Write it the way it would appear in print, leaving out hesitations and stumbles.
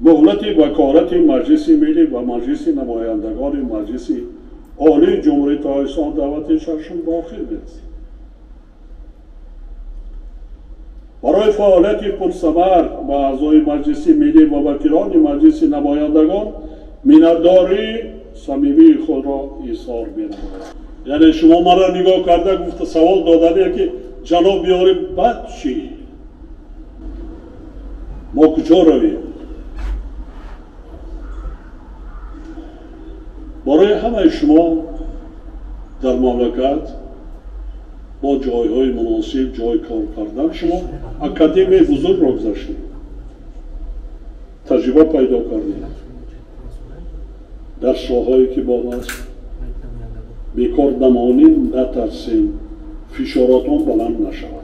مهلت وکالت مجلس ملی و مجلس نمایندگان مجلس عالی جمهوری تاجیکستان دعوتشان باقی است. برای فعالیت پرثمر و اعضای مجلس ملی و وکیلان مجلس نمایندگان منتداری صمیمی خود را ایثار می‌نماید. یعنی شما مرا نگاه کرده گفته سوال دادنیه که جناب بیاریم بعد چی؟ ما کجا رویم؟ برای همه شما در مملکت با جایهای مناسب جای کار کردن شما اکادمی بزرگ را گذاشتید، تجربه پیدا کردید در شاههایی که با است بیکار نمانید، نترسید، فشاراتون بلند نشود.